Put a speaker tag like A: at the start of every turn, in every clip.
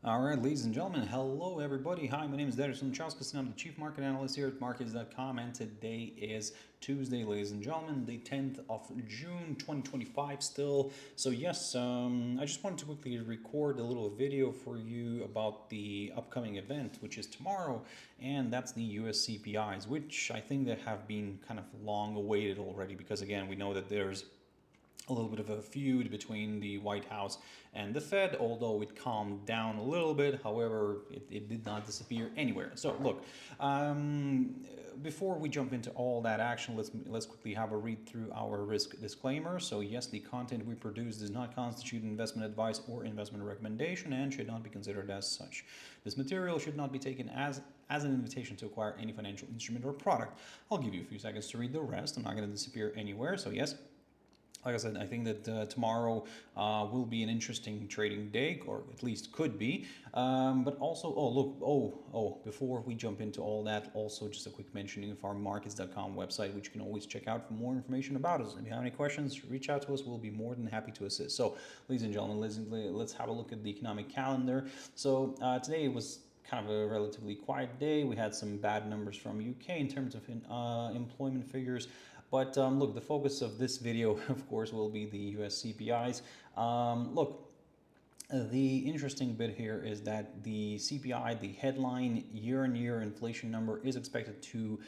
A: All right, ladies and gentlemen, hello everybody. Hi, my name is Darius Anucauskas, and I'm the Chief Market Analyst here at Markets.com. And today is Tuesday, ladies and gentlemen, the 10th of June 2025 still. So, yes, I just wanted to quickly record a little video for you about the upcoming event, which is tomorrow, and that's the US CPIs, which I think that have been kind of long awaited already because, again, we know that there's a little bit of a feud between the White House and the Fed, although it calmed down a little bit. However, it did not disappear anywhere. So, look, um, before we jump into all that action, let's quickly have a read through our risk disclaimer. So, yes, the content we produce does not constitute investment advice or investment recommendation and should not be considered as such. This material should not be taken as an invitation to acquire any financial instrument or product. I'll give you a few seconds to read the rest. I'm not going to disappear anywhere. So, yes, like I said, I think that tomorrow will be an interesting trading day, or at least could be. But also, oh look, before we jump into all that, also just a quick mentioning of our Markets.com website, which you can always check out for more information about us. If you have any questions, reach out to us. We'll be more than happy to assist. So, ladies and gentlemen, let's have a look at the economic calendar. So today was kind of a relatively quiet day. We had some bad numbers from UK in terms of employment figures. But look, the focus of this video, of course, will be the US CPIs. Look, the interesting bit here is that the CPI, the headline year-on-year inflation number, is expected to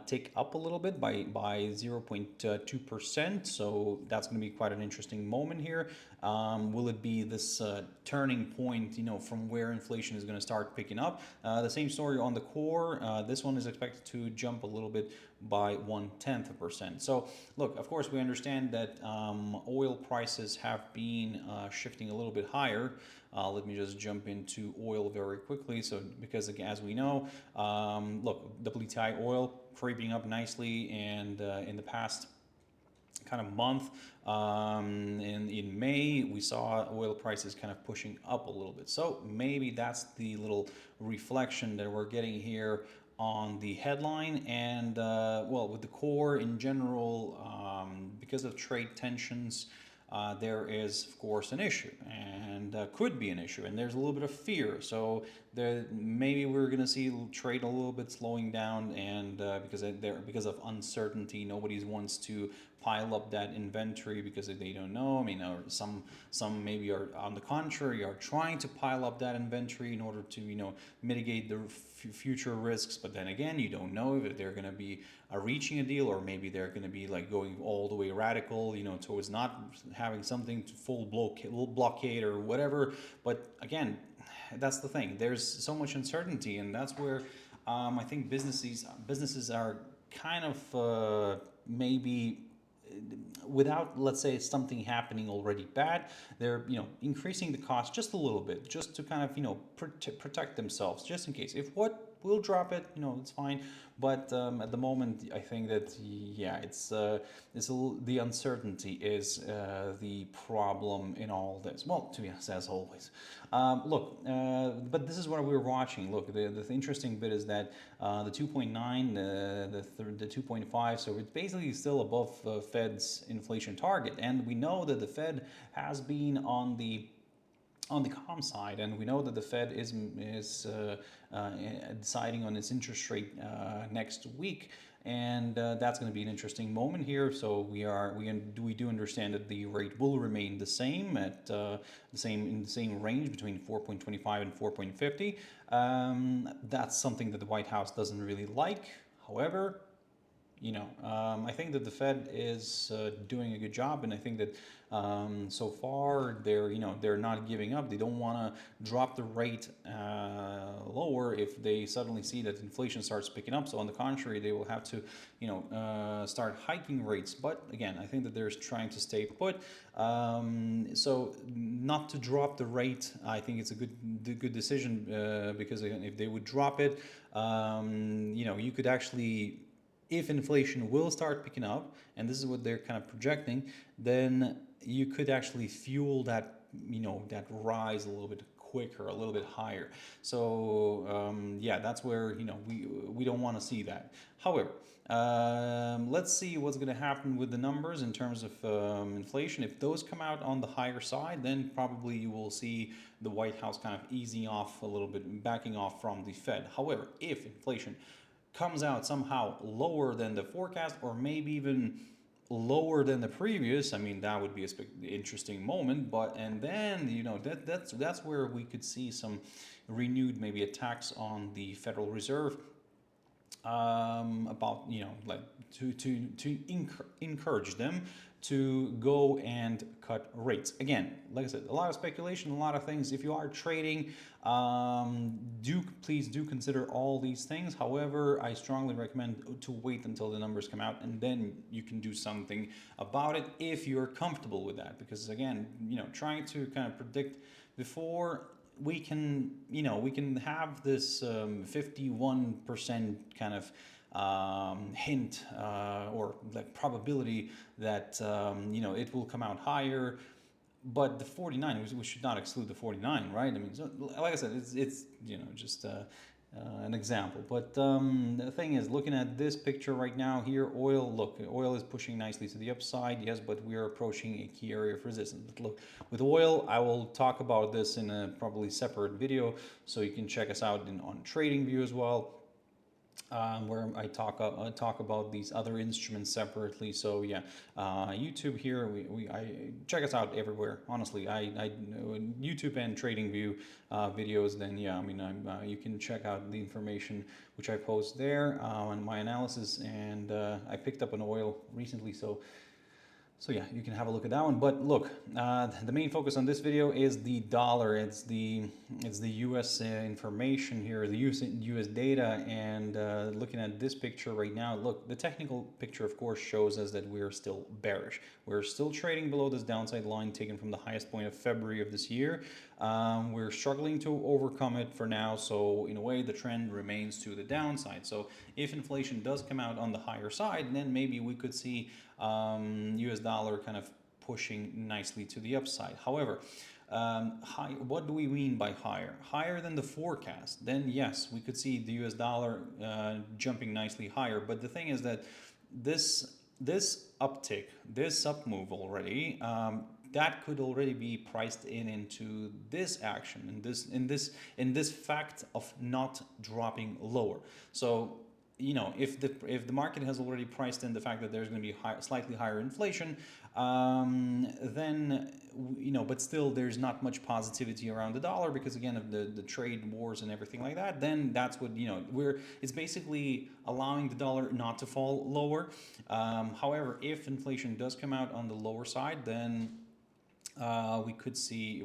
A: tick up a little bit by 0.2%. So that's going to be quite an interesting moment here. Will it be this turning point, from where inflation is going to start picking up? The same story on the core. This one is expected to jump a little bit by 0.1%. So, look, of course, we understand that oil prices have been shifting a little bit higher. Let me just jump into oil very quickly. So, because again, as we know, look, WTI oil creeping up nicely, and in the past kind of month. In May, we saw oil prices kind of pushing up a little bit. So maybe that's the little reflection that we're getting here on the headline. And well, with the core in general, because of trade tensions, there is, of course, an issue, and could be an issue, and there's a little bit of fear. So maybe we're going to see trade a little bit slowing down, and because of uncertainty, nobody wants to pile up that inventory because they don't know. I mean, or some maybe are on the contrary are trying to pile up that inventory in order to mitigate the future risks. But then again, you don't know if they're going to be reaching a deal, or maybe they're going to be like going all the way radical, towards not having something to full blockade or whatever. But again, that's the thing. There's so much uncertainty, and that's where I think businesses are kind of maybe without, let's say, something happening already bad, they're increasing the cost just a little bit, just to kind of protect themselves, just in case. If what we'll drop it, it's fine. But at the moment, I think that yeah, the uncertainty is the problem in all this. Well, to be honest, as always. Look, but this is what we're watching. Look, the interesting bit is that the 2.9, the 2.5, so it's basically still above Fed's inflation target, and we know that the Fed has been on the calm side, and we know that the Fed is deciding on its interest rate next week, and that's going to be an interesting moment here. So we do understand that the rate will remain the same at in the same range between 4.25 and 4.50. That's something that the White House doesn't really like. However, I think that the Fed is doing a good job, and I think that so far they're not giving up. They don't want to drop the rate lower if they suddenly see that inflation starts picking up. So on the contrary, they will have to start hiking rates. But again, I think that they're trying to stay put. So not to drop the rate, I think it's a good decision because if they would drop it, you could actually, if inflation will start picking up, and this is what they're kind of projecting, then you could actually fuel that rise a little bit quicker, a little bit higher. So yeah, that's where we don't want to see that. However, let's see what's going to happen with the numbers in terms of inflation. If those come out on the higher side, then probably you will see the White House kind of easing off a little bit, backing off from the Fed. However, if inflation comes out somehow lower than the forecast, or maybe even lower than the previous, I mean, that would be a interesting moment. But and then that's where we could see some renewed maybe attacks on the Federal Reserve, about like to encourage them to go and cut rates. Again, like I said, a lot of speculation, a lot of things. If you are trading, please do consider all these things. However, I strongly recommend to wait until the numbers come out, and then you can do something about it if you're comfortable with that. Because again, trying to kind of predict before, we can have this 51% kind of hint, or like probability that it will come out higher. But the 49, we should not exclude the 49, right? I mean, so, like I said, it's just an example. But the thing is, looking at this picture right now here, oil is pushing nicely to the upside, yes, but we are approaching a key area of resistance. But look, with oil, I will talk about this in a probably separate video, so you can check us out on TradingView as well, where I talk about these other instruments separately. So yeah, YouTube here, I check us out everywhere. Honestly, I YouTube and TradingView videos. Then yeah, I mean, you can check out the information which I post there on my analysis, and I picked up an oil recently, so yeah, you can have a look at that one. But look, the main focus on this video is the dollar. It's the U.S. Information here, the U.S. data, and looking at this picture right now. Look, the technical picture, of course, shows us that we're still bearish. We're still trading below this downside line taken from the highest point of February of this year. We're struggling to overcome it for now. So in a way, the trend remains to the downside. So if inflation does come out on the higher side, then maybe we could see US dollar kind of pushing nicely to the upside. However, what do we mean by higher? Higher than the forecast? Then yes, we could see the US dollar jumping nicely higher. But the thing is that this uptick, this up move already, that could already be priced into this action, in this fact of not dropping lower. So if the market has already priced in the fact that there's going to be slightly higher inflation, then but still there's not much positivity around the dollar because again of the trade wars and everything like that. Then that's what it's basically allowing the dollar not to fall lower. However, if inflation does come out on the lower side, then we could see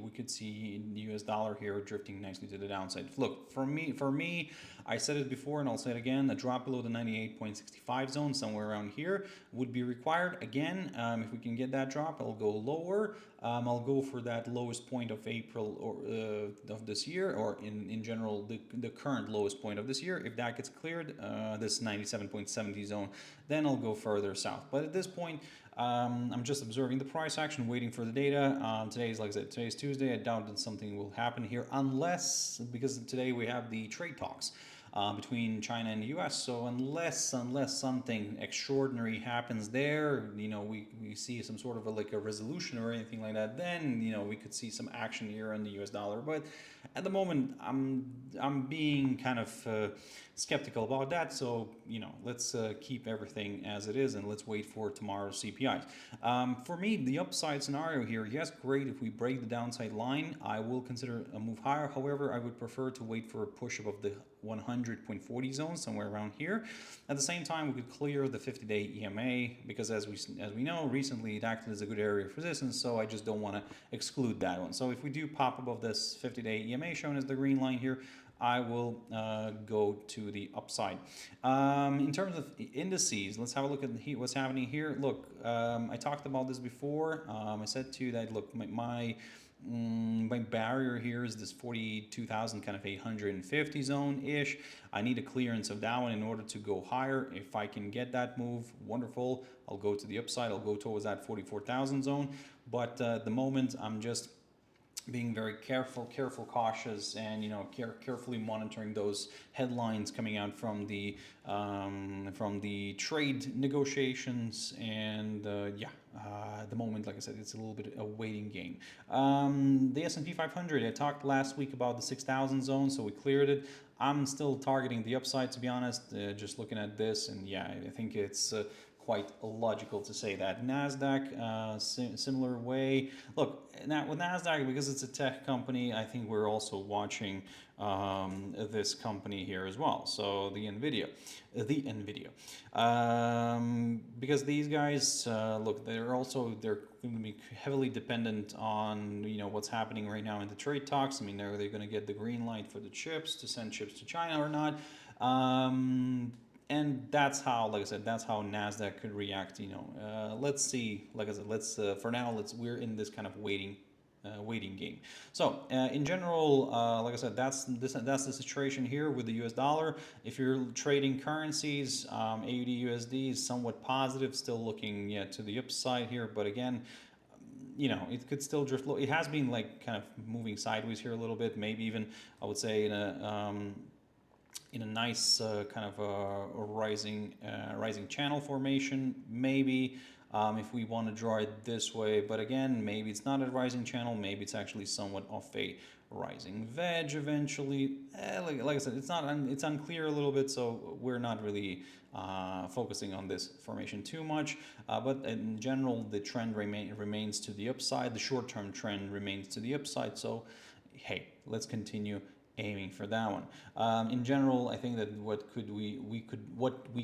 A: the US dollar here drifting nicely to the downside. Look, for me, I said it before and I'll say it again, a drop below the 98.65 zone, somewhere around here, would be required. Again, if we can get that drop, I'll go lower. I'll go for that lowest point of April or of this year, or in general the current lowest point of this year. If that gets cleared, this 97.70 zone, then I'll go further south. But at this point, I'm just observing the price action, waiting for the data. Today's, like I said, today's Tuesday. I doubt that something will happen here unless, because today we have the trade talks between China and the U.S. So unless something extraordinary happens there, we see some sort of a resolution or anything like that, then we could see some action here on the U.S. dollar. But at the moment, I'm being kind of skeptical about that. So let's keep everything as it is and let's wait for tomorrow's CPIs. For me, the upside scenario here, yes, great. If we break the downside line, I will consider a move higher. However, I would prefer to wait for a push above the 100.40 zone, somewhere around here. At the same time, we could clear the 50-day EMA because as we know, recently it acted as a good area of resistance, so I just don't want to exclude that one. So if we do pop above this 50-day EMA shown as the green line here, I will go to the upside. In terms of indices, let's have a look at what's happening here. Look, I talked about this before. I said to you that, look, my barrier here is this 42,000 kind of 850 zone ish. I need a clearance of that one in order to go higher. If I can get that move, wonderful. I'll go to the upside. I'll go towards that 44,000 zone. But at the moment, I'm just being very careful, cautious, and carefully monitoring those headlines coming out from the trade negotiations. And at the moment, like I said, it's a little bit a waiting game. The S&P 500. I talked last week about the 6,000 zone, so we cleared it. I'm still targeting the upside, to be honest. Just looking at this, and yeah, I think it's quite logical to say that. Nasdaq, similar way. Look, now with Nasdaq, because it's a tech company, I think we're also watching this company here as well. So the Nvidia, because these guys, look, they're going to be heavily dependent on what's happening right now in the trade talks. I mean, they're going to get the green light for the chips to send chips to China or not. And that's how, like I said, that's how Nasdaq could react. Let's see. Like I said, for now, we're in this kind of waiting game. So in general, like I said, that's the situation here with the US dollar. If you're trading currencies, AUD USD is somewhat positive, still looking to the upside here. But again, it could still drift low. It has been like kind of moving sideways here a little bit, maybe even I would say in a nice kind of a rising channel formation, maybe, if we want to draw it this way. But again, maybe it's not a rising channel, maybe it's actually somewhat of a rising veg eventually. Like I said, it's unclear a little bit, so we're not really focusing on this formation too much. But in general, the trend remains to the upside. The short-term trend remains to the upside. So hey, let's continue aiming for that one. In general, I think that what we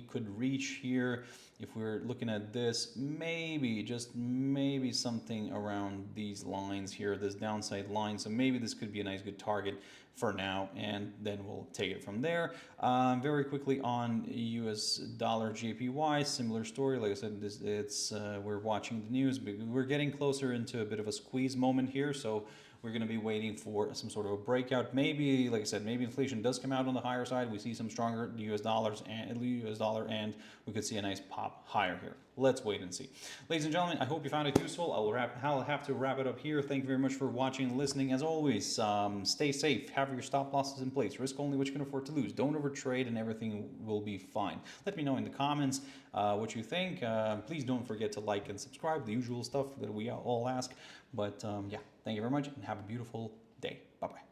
A: could reach here, if we're looking at this, maybe just maybe something around these lines here, this downside line. So maybe this could be a nice good target for now, and then we'll take it from there. Very quickly on US dollar JPY, similar story. Like I said, we're watching the news. We're getting closer into a bit of a squeeze moment here, so we're going to be waiting for some sort of a breakout. Maybe, like I said, maybe inflation does come out on the higher side. We see some stronger US dollar, and we could see a nice pop higher here. Let's wait and see. Ladies and gentlemen, I hope you found it useful. I'll have to wrap it up here. Thank you very much for watching and listening. As always, stay safe. Have your stop losses in place. Risk only what you can afford to lose. Don't overtrade, and everything will be fine. Let me know in the comments what you think. Please don't forget to like and subscribe. The usual stuff that we all ask. But yeah, thank you very much, and have a beautiful day. Bye-bye.